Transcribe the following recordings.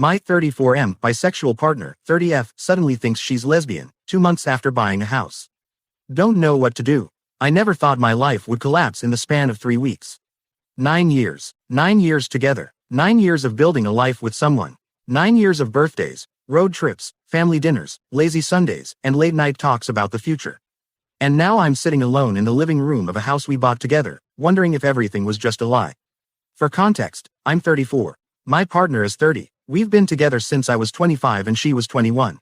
My 34M bisexual partner, 30F, suddenly thinks she's lesbian, 2 months after buying a house. Don't know what to do. I never thought my life would collapse in the span of 3 weeks. 9 years. 9 years together. 9 years of building a life with someone. 9 years of birthdays, road trips, family dinners, lazy Sundays, and late-night talks about the future. And now I'm sitting alone in the living room of a house we bought together, wondering if everything was just a lie. For context, I'm 34. My partner is 30. We've been together since I was 25 and she was 21.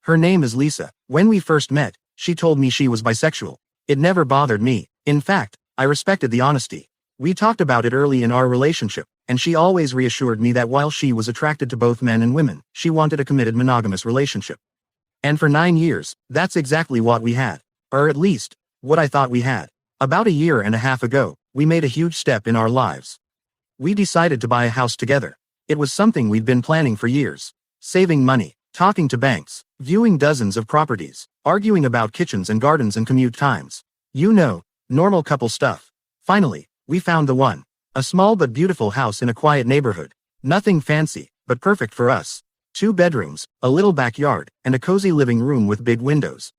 Her name is Lisa. When we first met, she told me she was bisexual. It never bothered me. In fact, I respected the honesty. We talked about it early in our relationship, and she always reassured me that while she was attracted to both men and women, she wanted a committed monogamous relationship. And for 9 years, that's exactly what we had. Or at least, what I thought we had. About a year and a half ago, we made a huge step in our lives. We decided to buy a house together. It was something we'd been planning for years. Saving money, talking to banks, viewing dozens of properties, arguing about kitchens and gardens and commute times. You know, normal couple stuff. Finally, we found the one. A small but beautiful house in a quiet neighborhood. Nothing fancy, but perfect for us. 2 bedrooms, a little backyard, and a cozy living room with big windows.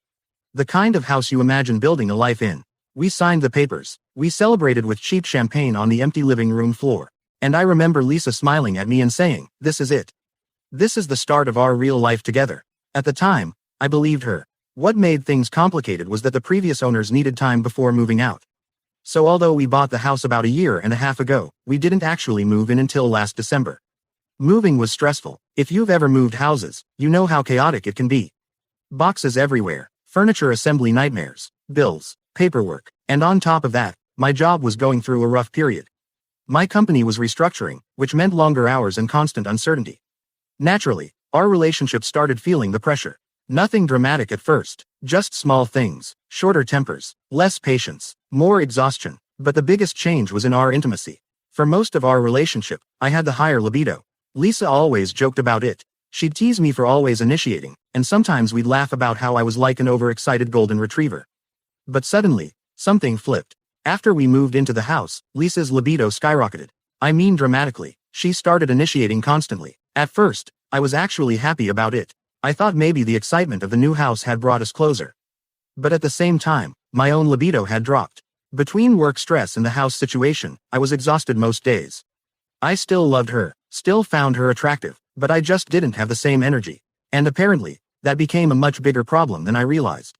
The kind of house you imagine building a life in. We signed the papers. We celebrated with cheap champagne on the empty living room floor. And I remember Lisa smiling at me and saying, "This is it. This is the start of our real life together." At the time, I believed her. What made things complicated was that the previous owners needed time before moving out. So although we bought the house about a year and a half ago, we didn't actually move in until last December. Moving was stressful. If you've ever moved houses, you know how chaotic it can be. Boxes everywhere, furniture assembly nightmares, bills, paperwork, and on top of that, my job was going through a rough period. My company was restructuring, which meant longer hours and constant uncertainty. Naturally, our relationship started feeling the pressure. Nothing dramatic at first, just small things, shorter tempers, less patience, more exhaustion, but the biggest change was in our intimacy. For most of our relationship, I had the higher libido. Lisa always joked about it. She'd tease me for always initiating, and sometimes we'd laugh about how I was like an overexcited golden retriever. But suddenly, something flipped. After we moved into the house, Lisa's libido skyrocketed. I mean dramatically. She started initiating constantly. At first, I was actually happy about it. I thought maybe the excitement of the new house had brought us closer. But at the same time, my own libido had dropped. Between work stress and the house situation, I was exhausted most days. I still loved her, still found her attractive, but I just didn't have the same energy. And apparently, that became a much bigger problem than I realized.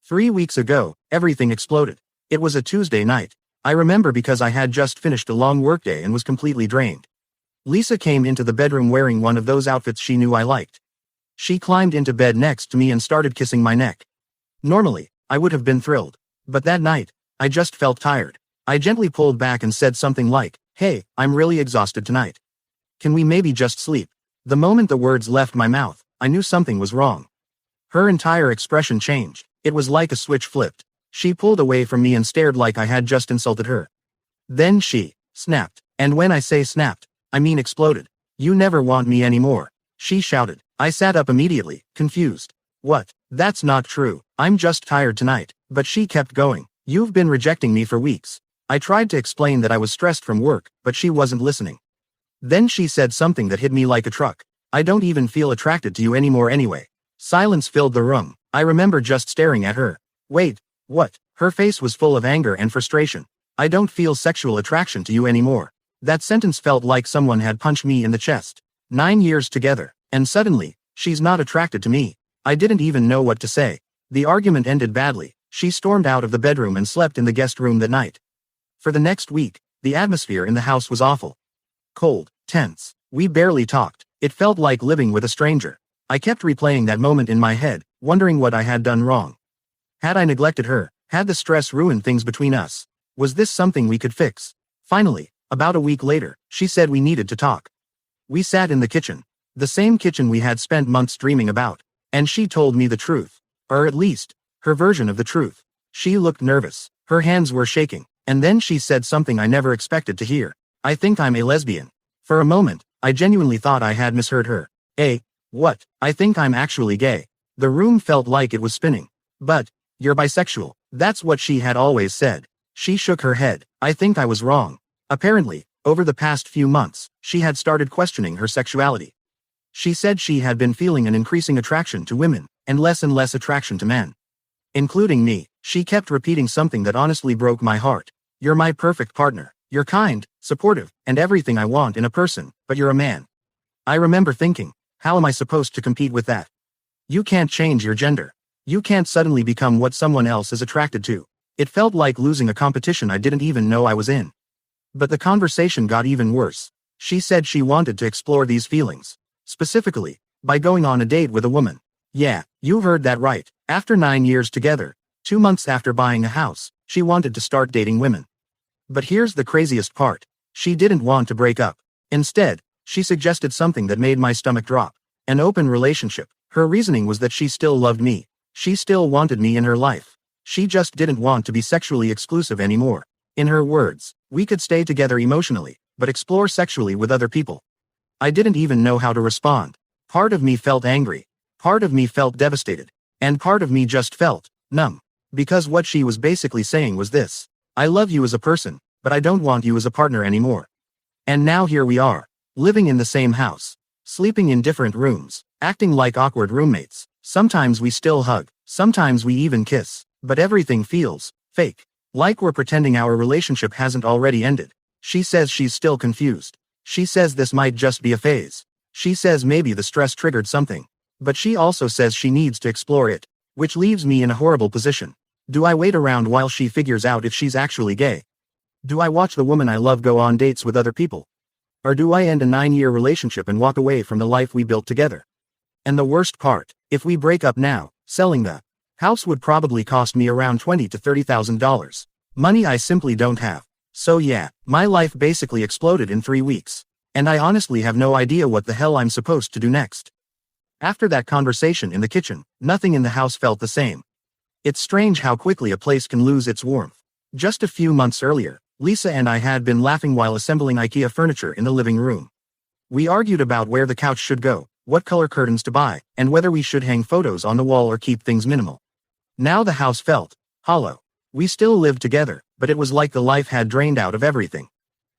3 weeks ago, everything exploded. It was a Tuesday night. I remember because I had just finished a long workday and was completely drained. Lisa came into the bedroom wearing one of those outfits she knew I liked. She climbed into bed next to me and started kissing my neck. Normally, I would have been thrilled. But that night, I just felt tired. I gently pulled back and said something like, "Hey, I'm really exhausted tonight. Can we maybe just sleep?" The moment the words left my mouth, I knew something was wrong. Her entire expression changed. It was like a switch flipped. She pulled away from me and stared like I had just insulted her. Then she snapped. And when I say snapped, I mean exploded. "You never want me anymore," she shouted. I sat up immediately, confused. "What? That's not true. I'm just tired tonight." But she kept going. "You've been rejecting me for weeks." I tried to explain that I was stressed from work, but she wasn't listening. Then she said something that hit me like a truck. "I don't even feel attracted to you anymore anyway." Silence filled the room. I remember just staring at her. "Wait, what?" Her face was full of anger and frustration. "I don't feel sexual attraction to you anymore." That sentence felt like someone had punched me in the chest. 9 years together, and suddenly, she's not attracted to me. I didn't even know what to say. The argument ended badly. She stormed out of the bedroom and slept in the guest room that night. For the next week, the atmosphere in the house was awful. Cold, tense. We barely talked. It felt like living with a stranger. I kept replaying that moment in my head, wondering what I had done wrong. Had I neglected her? Had the stress ruined things between us? Was this something we could fix? Finally, about a week later, she said we needed to talk. We sat in the kitchen. The same kitchen we had spent months dreaming about. And she told me the truth. Or at least, her version of the truth. She looked nervous. Her hands were shaking. And then she said something I never expected to hear. "I think I'm a lesbian." For a moment, I genuinely thought I had misheard her. What? I think I'm actually gay." The room felt like it was spinning. "But, you're bisexual." That's what she had always said. She shook her head. I think I was wrong. Apparently, over the past few months, she had started questioning her sexuality. She said she had been feeling an increasing attraction to women, and less attraction to men. Including me. She kept repeating something that honestly broke my heart. You're my perfect partner. You're kind, supportive, and everything I want in a person, but you're a man. I remember thinking, how am I supposed to compete with that? You can't change your gender. You can't suddenly become what someone else is attracted to. It felt like losing a competition I didn't even know I was in. But the conversation got even worse. She said she wanted to explore these feelings. Specifically, by going on a date with a woman. Yeah, you heard that right. After 9 years together, 2 months after buying a house, she wanted to start dating women. But here's the craziest part. She didn't want to break up. Instead, she suggested something that made my stomach drop. An open relationship. Her reasoning was that she still loved me. She still wanted me in her life. She just didn't want to be sexually exclusive anymore. In her words, we could stay together emotionally, but explore sexually with other people. I didn't even know how to respond. Part of me felt angry. Part of me felt devastated. And part of me just felt numb. Because what she was basically saying was this. I love you as a person, but I don't want you as a partner anymore. And now here we are, living in the same house, sleeping in different rooms, acting like awkward roommates. Sometimes we still hug, sometimes we even kiss, but everything feels fake. Like we're pretending our relationship hasn't already ended. She says she's still confused. She says this might just be a phase. She says maybe the stress triggered something. But she also says she needs to explore it. Which leaves me in a horrible position. Do I wait around while she figures out if she's actually gay? Do I watch the woman I love go on dates with other people? Or do I end a 9-year relationship and walk away from the life we built together? And the worst part, if we break up now, selling the house would probably cost me around $20,000 to $30,000. Money I simply don't have. So yeah, my life basically exploded in 3 weeks. And I honestly have no idea what the hell I'm supposed to do next. After that conversation in the kitchen, nothing in the house felt the same. It's strange how quickly a place can lose its warmth. Just a few months earlier, Lisa and I had been laughing while assembling IKEA furniture in the living room. We argued about where the couch should go, what color curtains to buy, and whether we should hang photos on the wall or keep things minimal. Now the house felt hollow. We still lived together, but it was like the life had drained out of everything.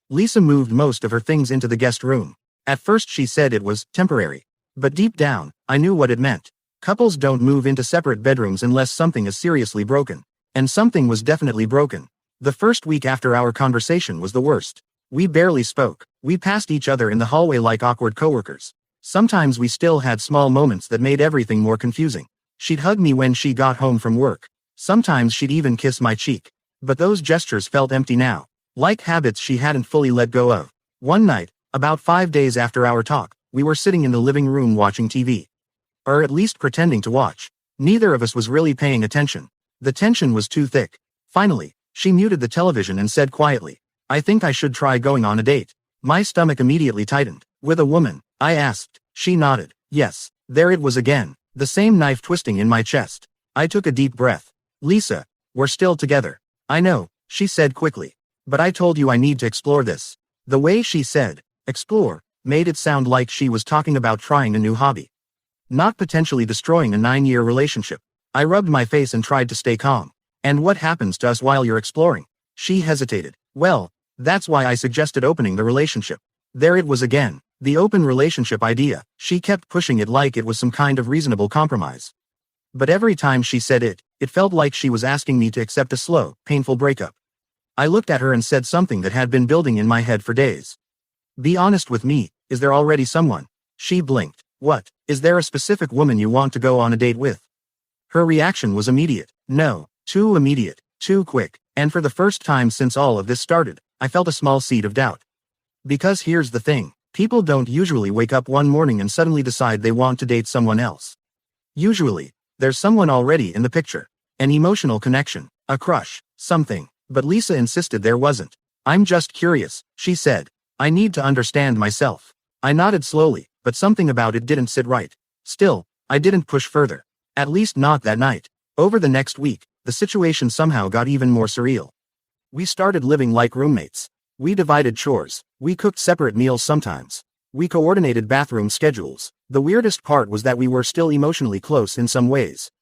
Lisa moved most of her things into the guest room. At first she said it was temporary. But deep down, I knew what it meant. Couples don't move into separate bedrooms unless something is seriously broken. And something was definitely broken. The first week after our conversation was the worst. We barely spoke. We passed each other in the hallway like awkward coworkers. Sometimes we still had small moments that made everything more confusing. She'd hug me when she got home from work. Sometimes she'd even kiss my cheek. But those gestures felt empty now. Like habits she hadn't fully let go of. One night, about 5 days after our talk, we were sitting in the living room watching TV. Or at least pretending to watch. Neither of us was really paying attention. The tension was too thick. Finally, she muted the television and said quietly, I think I should try going on a date. My stomach immediately tightened. With a woman? I asked. She nodded. Yes. There it was again. The same knife twisting in my chest. I took a deep breath. Lisa, we're still together. I know, she said quickly. But I told you I need to explore this. The way she said, explore, made it sound like she was talking about trying a new hobby. Not potentially destroying a 9-year relationship. I rubbed my face and tried to stay calm. And what happens to us while you're exploring? She hesitated. Well, that's why I suggested opening the relationship. There it was again. The open relationship idea. She kept pushing it like it was some kind of reasonable compromise. But every time she said it, it felt like she was asking me to accept a slow, painful breakup. I looked at her and said something that had been building in my head for days. Be honest with me, is there already someone? She blinked. What? Is there a specific woman you want to go on a date with? Her reaction was immediate. No, too immediate, too quick, and for the first time since all of this started, I felt a small seed of doubt. Because here's the thing, people don't usually wake up one morning and suddenly decide they want to date someone else. Usually, there's someone already in the picture. An emotional connection, a crush, something. But Lisa insisted there wasn't. I'm just curious, she said. I need to understand myself. I nodded slowly, but something about it didn't sit right. Still, I didn't push further. At least not that night. Over the next week, the situation somehow got even more surreal. We started living like roommates. We divided chores. We cooked separate meals sometimes. We coordinated bathroom schedules. The weirdest part was that we were still emotionally close in some ways.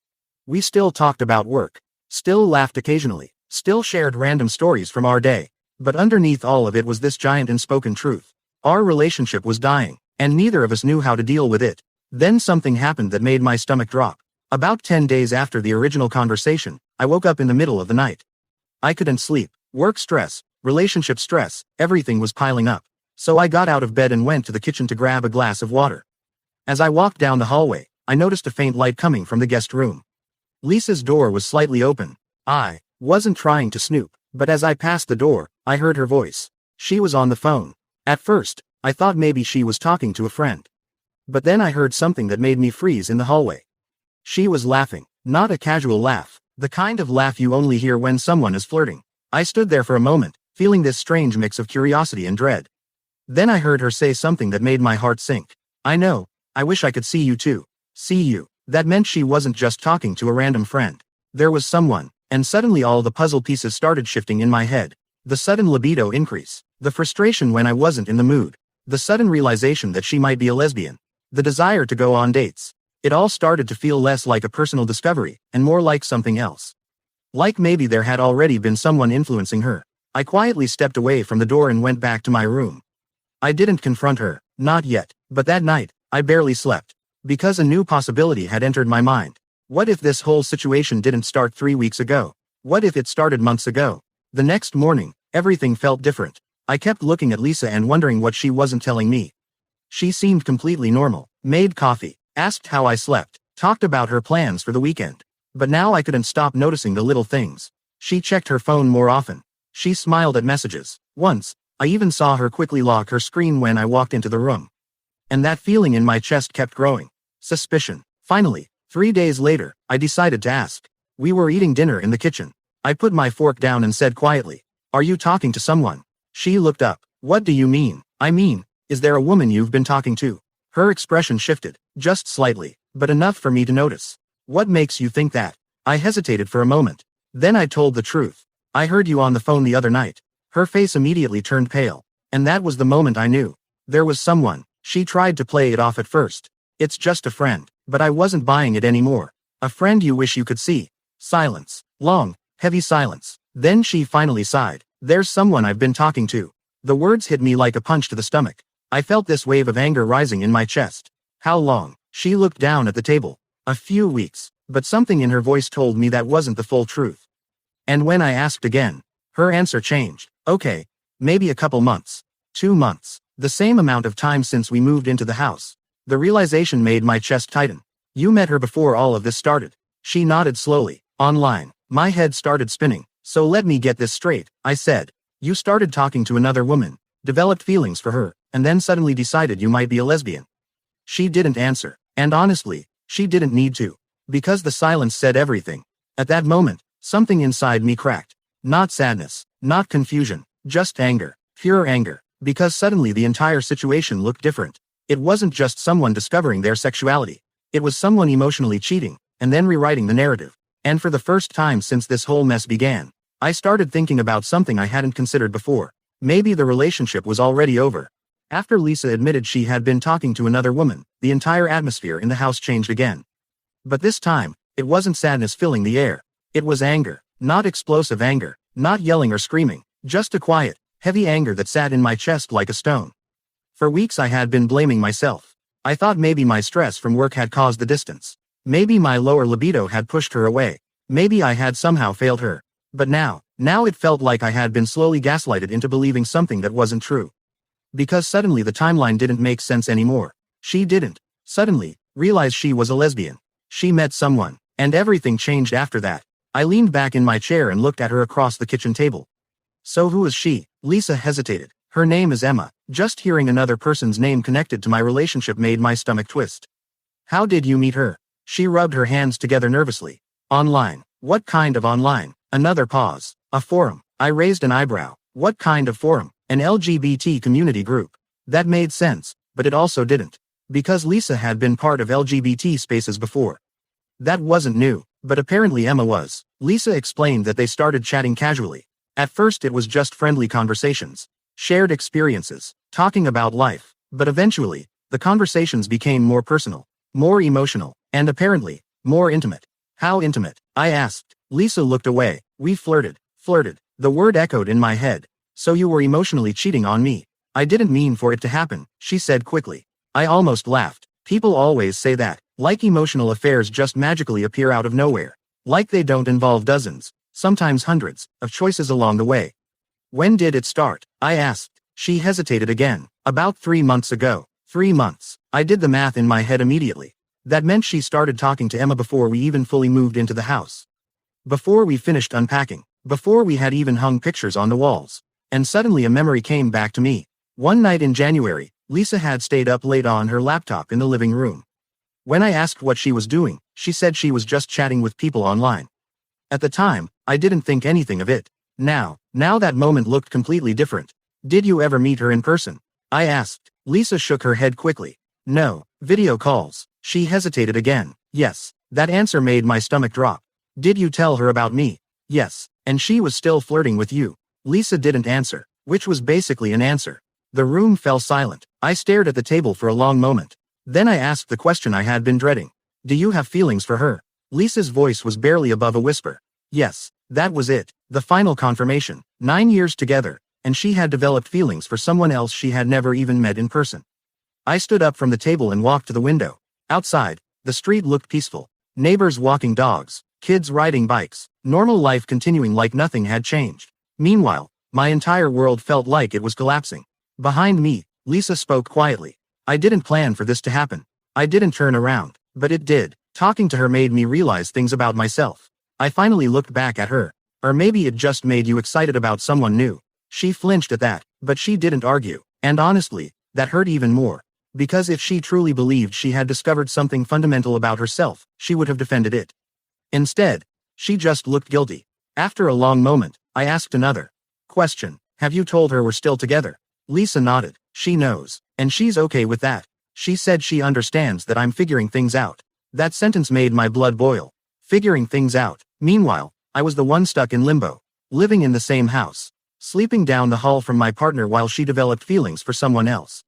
We still talked about work. Still laughed occasionally. Still shared random stories from our day. But underneath all of it was this giant unspoken truth. Our relationship was dying. and neither of us knew how to deal with it. Then something happened that made my stomach drop. About 10 days after the original conversation, I woke up in the middle of the night. I couldn't sleep. Work stress, relationship stress, everything was piling up. So I got out of bed and went to the kitchen to grab a glass of water. As I walked down the hallway, I noticed a faint light coming from the guest room. Lisa's door was slightly open. I wasn't trying to snoop, but as I passed the door, I heard her voice. She was on the phone. At first, I thought maybe she was talking to a friend. But then I heard something that made me freeze in the hallway. She was laughing, not a casual laugh, the kind of laugh you only hear when someone is flirting. I stood there for a moment, feeling this strange mix of curiosity and dread. Then I heard her say something that made my heart sink. I know, I wish I could see you too. See you. That meant she wasn't just talking to a random friend. There was someone, and suddenly all the puzzle pieces started shifting in my head. The sudden libido increase, the frustration when I wasn't in the mood, the sudden realization that she might be a lesbian, the desire to go on dates. It all started to feel less like a personal discovery, and more like something else. Like maybe there had already been someone influencing her. I quietly stepped away from the door and went back to my room. I didn't confront her, not yet, but that night, I barely slept. Because a new possibility had entered my mind. What if this whole situation didn't start 3 weeks ago? What if it started months ago? The next morning, everything felt different. I kept looking at Lisa and wondering what she wasn't telling me. She seemed completely normal, made coffee, asked how I slept, talked about her plans for the weekend. But now I couldn't stop noticing the little things. She checked her phone more often. She smiled at messages. Once, I even saw her quickly lock her screen when I walked into the room. And that feeling in my chest kept growing. Suspicion. Finally, 3 days later, I decided to ask. We were eating dinner in the kitchen. I put my fork down and said quietly, "Are you talking to someone?" She looked up. "What do you mean?" "I mean, is there a woman you've been talking to?" Her expression shifted, just slightly, but enough for me to notice. "What makes you think that?" I hesitated for a moment. Then I told the truth. "I heard you on the phone the other night." Her face immediately turned pale. And that was the moment I knew. There was someone. She tried to play it off at first. "It's just a friend." But I wasn't buying it anymore. "A friend you wish you could see." Silence. Long, heavy silence. Then she finally sighed. "There's someone I've been talking to." The words hit me like a punch to the stomach. I felt this wave of anger rising in my chest. "How long?" She looked down at the table. "A few weeks." But something in her voice told me that wasn't the full truth. And when I asked again, her answer changed. "Okay, maybe a couple months. 2 months. The same amount of time since we moved into the house." The realization made my chest tighten. "You met her before all of this started." She nodded slowly. "Online." My head started spinning. "So let me get this straight," I said. "You started talking to another woman, developed feelings for her, and then suddenly decided you might be a lesbian." She didn't answer. And honestly, she didn't need to. Because the silence said everything. At that moment, something inside me cracked. Not sadness, not confusion, just anger, pure anger. Because suddenly the entire situation looked different. It wasn't just someone discovering their sexuality. It was someone emotionally cheating, and then rewriting the narrative. And for the first time since this whole mess began, I started thinking about something I hadn't considered before. Maybe the relationship was already over. After Lisa admitted she had been talking to another woman, the entire atmosphere in the house changed again. But this time, it wasn't sadness filling the air. It was anger. Not explosive anger, not yelling or screaming, just a quiet, heavy anger that sat in my chest like a stone. For weeks I had been blaming myself. I thought maybe my stress from work had caused the distance. Maybe my lower libido had pushed her away. Maybe I had somehow failed her. But now it felt like I had been slowly gaslighted into believing something that wasn't true. Because suddenly the timeline didn't make sense anymore. She didn't, suddenly, realize she was a lesbian. She met someone, and everything changed after that. I leaned back in my chair and looked at her across the kitchen table. "So who is she?" Lisa hesitated. "Her name is Emma." Just hearing another person's name connected to my relationship made my stomach twist. "How did you meet her?" She rubbed her hands together nervously. "Online." "What kind of online?" Another pause. "A forum." I raised an eyebrow. "What kind of forum?" "An LGBT community group." That made sense, but it also didn't. Because Lisa had been part of LGBT spaces before. That wasn't new, but apparently Emma was. Lisa explained that they started chatting casually. At first it was just friendly conversations. Shared experiences, talking about life. But eventually, the conversations became more personal, more emotional, and apparently, more intimate. "How intimate?" I asked. Lisa looked away. "We flirted." Flirted. The word echoed in my head. "So you were emotionally cheating on me." "I didn't mean for it to happen," she said quickly. I almost laughed. People always say that, like emotional affairs just magically appear out of nowhere. Like they don't involve dozens, sometimes hundreds, of choices along the way. When did it start? I asked. She hesitated again. About 3 months ago. 3 months. I did the math in my head immediately. That meant she started talking to Emma before we even fully moved into the house. Before we finished unpacking. Before we had even hung pictures on the walls. And suddenly a memory came back to me. One night in January, Lisa had stayed up late on her laptop in the living room. When I asked what she was doing, she said she was just chatting with people online. At the time, I didn't think anything of it. Now that moment looked completely different. Did you ever meet her in person? I asked. Lisa shook her head quickly. No, video calls. She hesitated again. Yes, that answer made my stomach drop. Did you tell her about me? Yes, and she was still flirting with you. Lisa didn't answer, which was basically an answer. The room fell silent. I stared at the table for a long moment. Then I asked the question I had been dreading. Do you have feelings for her? Lisa's voice was barely above a whisper. Yes, that was it. The final confirmation. 9 years together, and she had developed feelings for someone else she had never even met in person. I stood up from the table and walked to the window. Outside, the street looked peaceful. Neighbors walking dogs, kids riding bikes, normal life continuing like nothing had changed. Meanwhile, my entire world felt like it was collapsing. Behind me, Lisa spoke quietly. I didn't plan for this to happen. I didn't turn around, but it did. Talking to her made me realize things about myself. I finally looked back at her. Or maybe it just made you excited about someone new. She flinched at that, but she didn't argue. And honestly, that hurt even more. Because if she truly believed she had discovered something fundamental about herself, she would have defended it. Instead, she just looked guilty. After a long moment, I asked another question. Have you told her we're still together? Lisa nodded. She knows. And she's okay with that. She said she understands that I'm figuring things out. That sentence made my blood boil. Figuring things out. Meanwhile, I was the one stuck in limbo. Living in the same house. Sleeping down the hall from my partner while she developed feelings for someone else.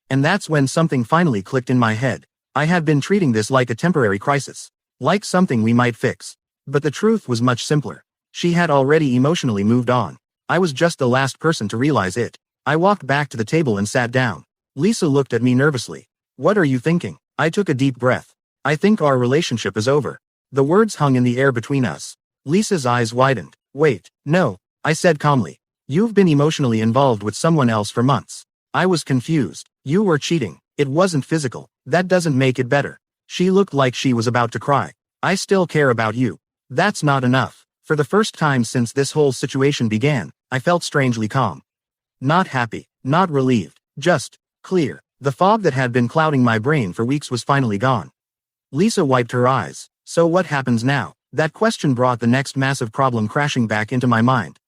And that's when something finally clicked in my head. I had been treating this like a temporary crisis. Like something we might fix. But the truth was much simpler. She had already emotionally moved on. I was just the last person to realize it. I walked back to the table and sat down. Lisa looked at me nervously. What are you thinking? I took a deep breath. I think our relationship is over. The words hung in the air between us. Lisa's eyes widened. Wait, no, I said calmly. You've been emotionally involved with someone else for months. I was confused. You were cheating. It wasn't physical. That doesn't make it better. She looked like she was about to cry. I still care about you. That's not enough. For the first time since this whole situation began, I felt strangely calm. Not happy, not relieved, just clear. The fog that had been clouding my brain for weeks was finally gone. Lisa wiped her eyes. So what happens now? That question brought the next massive problem crashing back into my mind.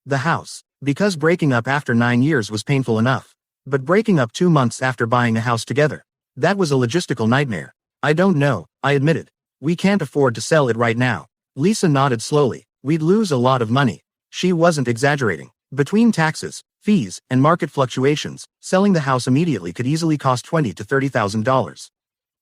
The house. Because breaking up after 9 years was painful enough. But breaking up 2 months after buying a house together. That was a logistical nightmare. I don't know, I admitted. We can't afford to sell it right now. Lisa nodded slowly. We'd lose a lot of money. She wasn't exaggerating. Between taxes, fees, and market fluctuations, selling the house immediately could easily cost $20,000 to $30,000.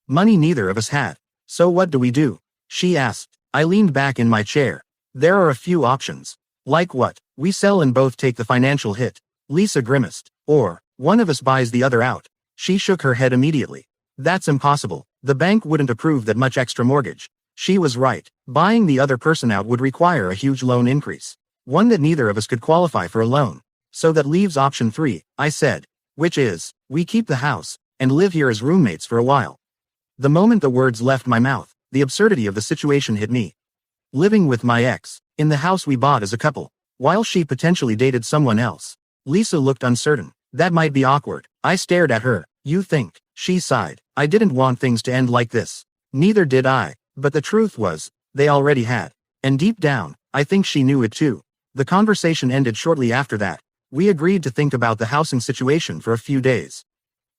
Money neither of us had. So what do we do? She asked. I leaned back in my chair. There are a few options. Like what? We sell and both take the financial hit. Lisa grimaced. Or, one of us buys the other out. She shook her head immediately. That's impossible. The bank wouldn't approve that much extra mortgage. She was right. Buying the other person out would require a huge loan increase. One that neither of us could qualify for a loan. So that leaves option 3, I said. Which is, we keep the house, and live here as roommates for a while. The moment the words left my mouth, the absurdity of the situation hit me. Living with my ex, in the house we bought as a couple, while she potentially dated someone else. Lisa looked uncertain. That might be awkward. I stared at her. You think? She sighed. I didn't want things to end like this. Neither did I. But the truth was, they already had. And deep down, I think she knew it too. The conversation ended shortly after that. We agreed to think about the housing situation for a few days.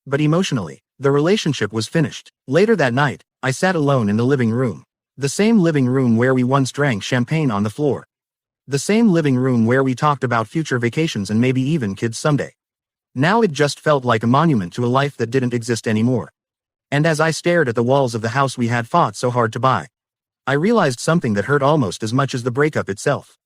But emotionally, the relationship was finished. Later that night, I sat alone in the living room. The same living room where we once drank champagne on the floor. The same living room where we talked about future vacations and maybe even kids someday. Now it just felt like a monument to a life that didn't exist anymore. And as I stared at the walls of the house we had fought so hard to buy, I realized something that hurt almost as much as the breakup itself.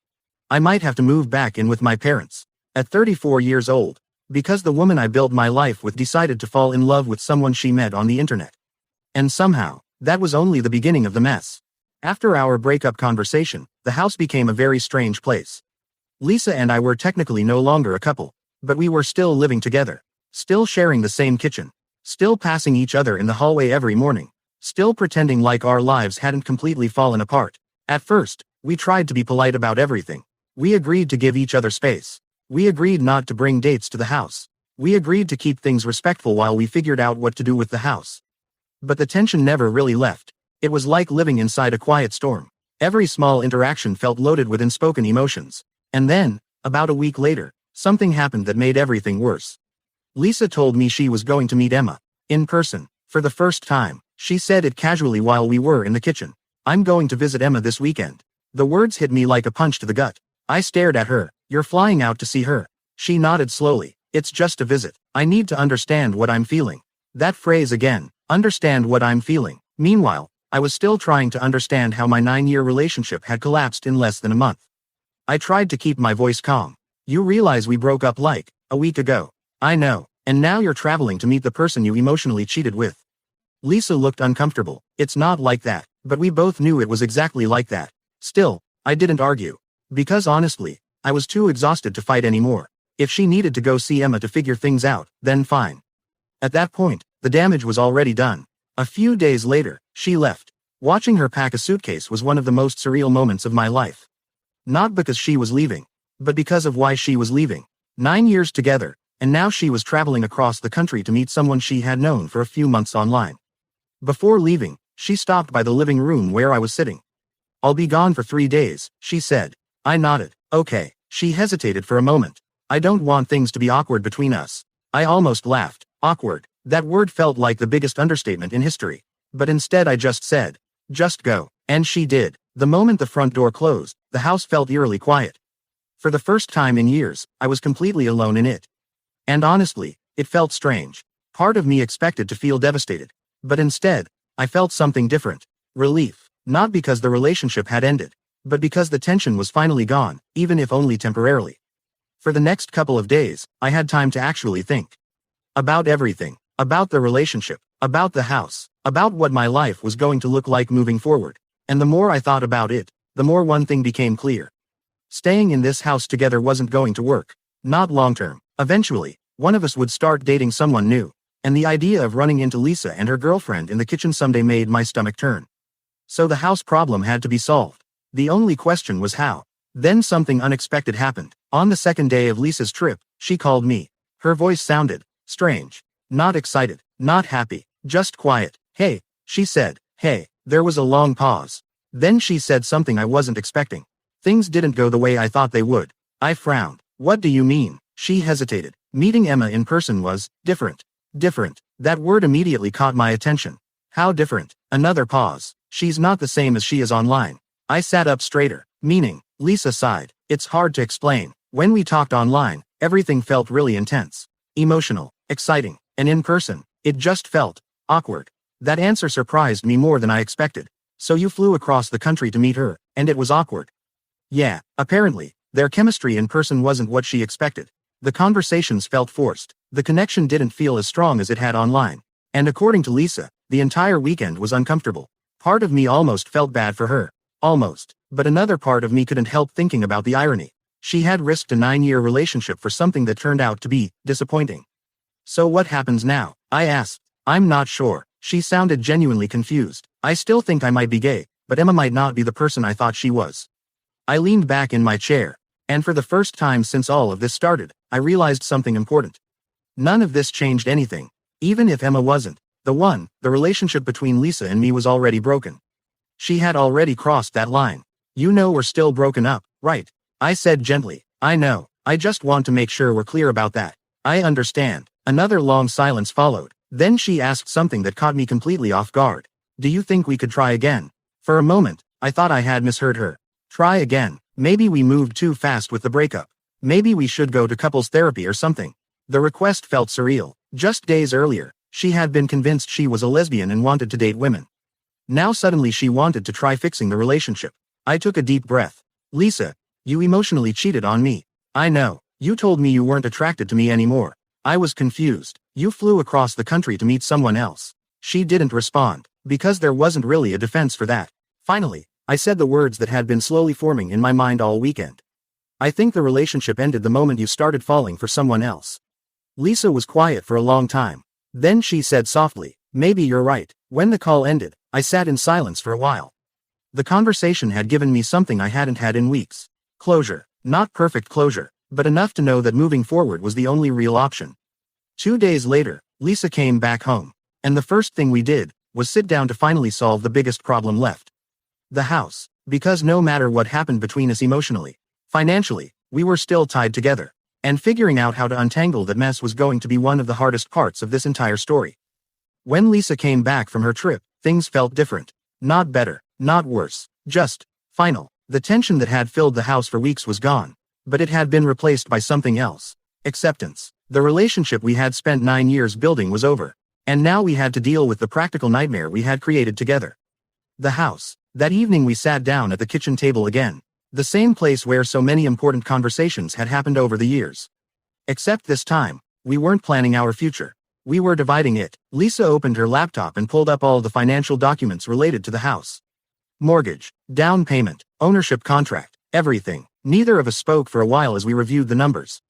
I might have to move back in with my parents. At 34 years old, Because the woman I built my life with decided to fall in love with someone she met on the internet. And somehow, that was only the beginning of the mess. After our breakup conversation, the house became a very strange place. Lisa and I were technically no longer a couple, but we were still living together, still sharing the same kitchen, still passing each other in the hallway every morning, still pretending like our lives hadn't completely fallen apart. At first, we tried to be polite about everything. We agreed to give each other space. We agreed not to bring dates to the house. We agreed to keep things respectful while we figured out what to do with the house. But the tension never really left. It was like living inside a quiet storm. Every small interaction felt loaded with unspoken emotions. And then, about a week later, something happened that made everything worse. Lisa told me she was going to meet Emma, in person, for the first time. She said it casually while we were in the kitchen. "I'm going to visit Emma this weekend." The words hit me like a punch to the gut. I stared at her. "You're flying out to see her?" She nodded slowly. "It's just a visit. I need to understand what I'm feeling." That phrase again, understand what I'm feeling. Meanwhile, I was still trying to understand how my 9-year relationship had collapsed in less than a month. I tried to keep my voice calm. "You realize we broke up like a week ago." "I know, and now you're traveling to meet the person you emotionally cheated with." Lisa looked uncomfortable. "It's not like that," but we both knew it was exactly like that. Still, I didn't argue. Because honestly, I was too exhausted to fight anymore. If she needed to go see Emma to figure things out, then fine. At that point, the damage was already done. A few days later, she left. Watching her pack a suitcase was one of the most surreal moments of my life. Not because she was leaving, but because of why she was leaving. 9 years together, and now she was traveling across the country to meet someone she had known for a few months online. Before leaving, she stopped by the living room where I was sitting. "I'll be gone for 3 days, she said. I nodded. "Okay." She hesitated for a moment. "I don't want things to be awkward between us." I almost laughed. Awkward. That word felt like the biggest understatement in history. But instead I just said, "Just go." And she did. The moment the front door closed, the house felt eerily quiet. For the first time in years, I was completely alone in it. And honestly, it felt strange. Part of me expected to feel devastated. But instead, I felt something different. Relief. Not because the relationship had ended, but because the tension was finally gone, even if only temporarily. For the next couple of days, I had time to actually think. About everything. About the relationship. About the house. About what my life was going to look like moving forward. And the more I thought about it, the more one thing became clear. Staying in this house together wasn't going to work. Not long term. Eventually, one of us would start dating someone new. And the idea of running into Lisa and her girlfriend in the kitchen someday made my stomach turn. So the house problem had to be solved. The only question was how. Then something unexpected happened. On the second day of Lisa's trip, she called me. Her voice sounded strange. Not excited. Not happy. Just quiet. "Hey," she said. "Hey." There was a long pause. Then she said something I wasn't expecting. "Things didn't go the way I thought they would." I frowned. "What do you mean?" She hesitated. "Meeting Emma in person was different." Different. That word immediately caught my attention. "How different?" Another pause. "She's not the same as she is online." I sat up straighter. "Meaning?" Lisa sighed. "It's hard to explain. When we talked online, everything felt really intense. Emotional. Exciting. And in person, it just felt awkward." That answer surprised me more than I expected. "So you flew across the country to meet her, and it was awkward?" Yeah, apparently, their chemistry in person wasn't what she expected. The conversations felt forced. The connection didn't feel as strong as it had online. And according to Lisa, the entire weekend was uncomfortable. Part of me almost felt bad for her. Almost. But another part of me couldn't help thinking about the irony. She had risked a 9-year relationship for something that turned out to be disappointing. "So what happens now?" I asked. "I'm not sure." She sounded genuinely confused. "I still think I might be gay, but Emma might not be the person I thought she was." I leaned back in my chair. And for the first time since all of this started, I realized something important. None of this changed anything. Even if Emma wasn't the one, the relationship between Lisa and me was already broken. She had already crossed that line. "You know we're still broken up, right?" I said gently. "I know. I just want to make sure we're clear about that." "I understand." Another long silence followed. Then she asked something that caught me completely off guard. "Do you think we could try again?" For a moment, I thought I had misheard her. Try again. Maybe we moved too fast with the breakup. Maybe we should go to couples therapy or something. The request felt surreal. Just days earlier, she had been convinced she was a lesbian and wanted to date women. Now suddenly she wanted to try fixing the relationship. I took a deep breath. "Lisa, you emotionally cheated on me. I know. You told me you weren't attracted to me anymore. I was confused. You flew across the country to meet someone else. She didn't respond, because there wasn't really a defense for that. Finally, I said the words that had been slowly forming in my mind all weekend. I think the relationship ended the moment you started falling for someone else. Lisa was quiet for a long time. Then she said softly, maybe you're right. When the call ended, I sat in silence for a while. The conversation had given me something I hadn't had in weeks. Closure. Not perfect closure, but enough to know that moving forward was the only real option. 2 days later, Lisa came back home, and the first thing we did was sit down to finally solve the biggest problem left. The house. Because no matter what happened between us emotionally, financially, we were still tied together, and figuring out how to untangle that mess was going to be one of the hardest parts of this entire story. When Lisa came back from her trip, things felt different. Not better, not worse, just final. The tension that had filled the house for weeks was gone, but it had been replaced by something else. Acceptance. The relationship we had spent 9 years building was over, and now we had to deal with the practical nightmare we had created together. The house. That evening we sat down at the kitchen table again. The same place where so many important conversations had happened over the years. Except this time, we weren't planning our future. We were dividing it. Lisa opened her laptop and pulled up all the financial documents related to the house. Mortgage, down payment, ownership contract, everything. Neither of us spoke for a while as we reviewed the numbers.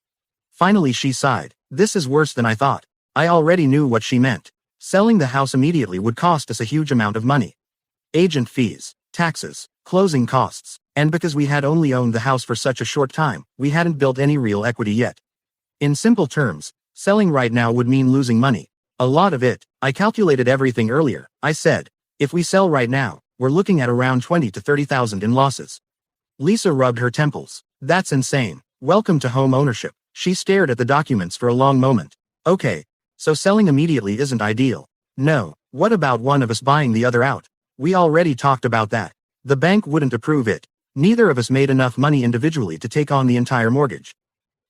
Finally she sighed. This is worse than I thought. I already knew what she meant. Selling the house immediately would cost us a huge amount of money. Agent fees, taxes, closing costs, and because we had only owned the house for such a short time, we hadn't built any real equity yet. In simple terms, selling right now would mean losing money. A lot of it. I calculated everything earlier. I said, if we sell right now, we're looking at around $20,000 to $30,000 in losses. Lisa rubbed her temples. That's insane. Welcome to home ownership. She stared at the documents for a long moment. Okay, so selling immediately isn't ideal. No, what about one of us buying the other out? We already talked about that. The bank wouldn't approve it. Neither of us made enough money individually to take on the entire mortgage.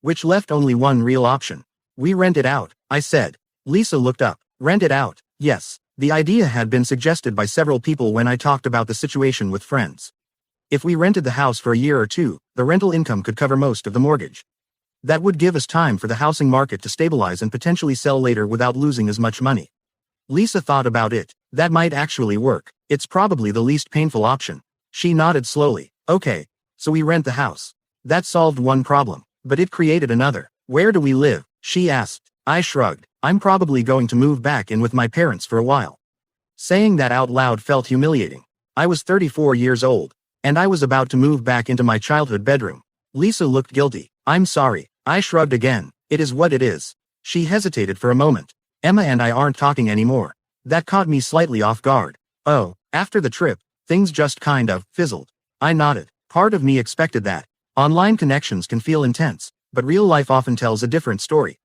Which left only one real option. We rent it out, I said. Lisa looked up. Rent it out, yes. The idea had been suggested by several people when I talked about the situation with friends. If we rented the house for a year or two, the rental income could cover most of the mortgage. That would give us time for the housing market to stabilize and potentially sell later without losing as much money. Lisa thought about it. That might actually work. It's probably the least painful option. She nodded slowly. Okay, so we rent the house. That solved one problem, but it created another. Where do we live? She asked. I shrugged. I'm probably going to move back in with my parents for a while. Saying that out loud felt humiliating. I was 34 years old, and I was about to move back into my childhood bedroom. Lisa looked guilty. I'm sorry. I shrugged again. It is what it is. She hesitated for a moment. Emma and I aren't talking anymore. That caught me slightly off guard. Oh, after the trip, things just kind of fizzled. I nodded. Part of me expected that. Online connections can feel intense, but real life often tells a different story.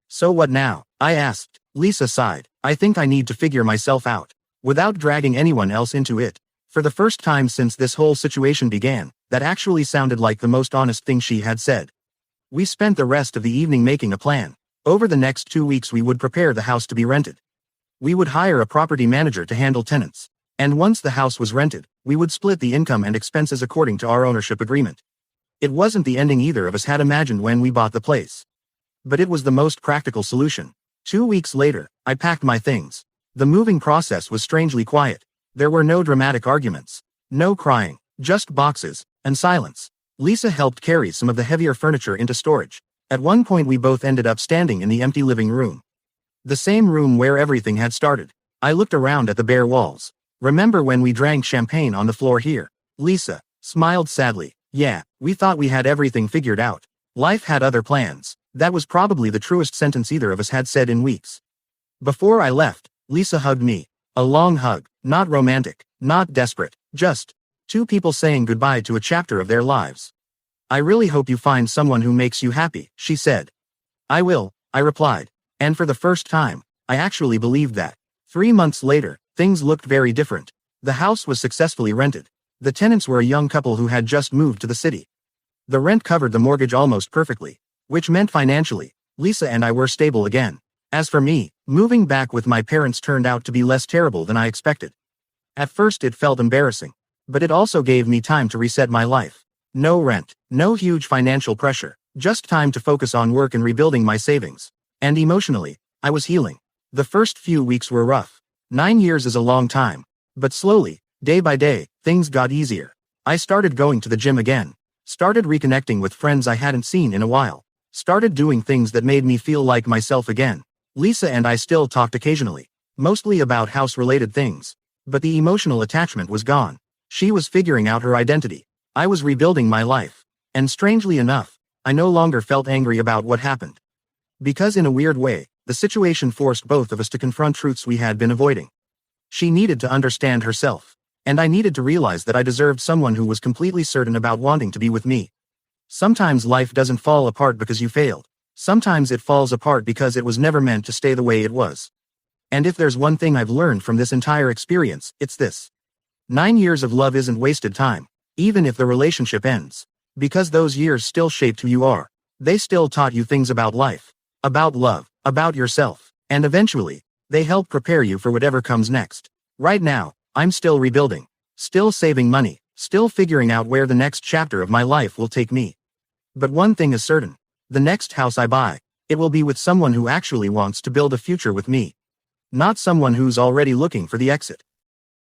So what now? I asked. Lisa sighed. I think I need to figure myself out, without dragging anyone else into it. For the first time since this whole situation began, that actually sounded like the most honest thing she had said. We spent the rest of the evening making a plan. Over the next 2 weeks we would prepare the house to be rented. We would hire a property manager to handle tenants. And once the house was rented, we would split the income and expenses according to our ownership agreement. It wasn't the ending either of us had imagined when we bought the place. But it was the most practical solution. 2 weeks later, I packed my things. The moving process was strangely quiet. There were no dramatic arguments. No crying. Just boxes and silence. Lisa helped carry some of the heavier furniture into storage. At one point we both ended up standing in the empty living room. The same room where everything had started. I looked around at the bare walls. Remember when we drank champagne on the floor here? Lisa smiled sadly. Yeah, we thought we had everything figured out. Life had other plans. That was probably the truest sentence either of us had said in weeks. Before I left, Lisa hugged me. A long hug. Not romantic. Not desperate. Just two people saying goodbye to a chapter of their lives. I really hope you find someone who makes you happy, she said. I will, I replied. And for the first time, I actually believed that. 3 months later, things looked very different. The house was successfully rented. The tenants were a young couple who had just moved to the city. The rent covered the mortgage almost perfectly, which meant financially, Lisa and I were stable again. As for me, moving back with my parents turned out to be less terrible than I expected. At first it felt embarrassing, but it also gave me time to reset my life. No rent, no huge financial pressure, just time to focus on work and rebuilding my savings. And emotionally, I was healing. The first few weeks were rough. 9 years is a long time. But slowly, day by day, things got easier. I started going to the gym again. Started reconnecting with friends I hadn't seen in a while. Started doing things that made me feel like myself again. Lisa and I still talked occasionally. Mostly about house-related things. But the emotional attachment was gone. She was figuring out her identity. I was rebuilding my life. And strangely enough, I no longer felt angry about what happened. Because in a weird way, the situation forced both of us to confront truths we had been avoiding. She needed to understand herself. And I needed to realize that I deserved someone who was completely certain about wanting to be with me. Sometimes life doesn't fall apart because you failed. Sometimes it falls apart because it was never meant to stay the way it was. And if there's one thing I've learned from this entire experience, it's this. 9 years of love isn't wasted time, even if the relationship ends. Because those years still shaped who you are. They still taught you things about life, about love, about yourself, and eventually, they help prepare you for whatever comes next. Right now, I'm still rebuilding, still saving money, still figuring out where the next chapter of my life will take me. But one thing is certain. The next house I buy, it will be with someone who actually wants to build a future with me. Not someone who's already looking for the exit.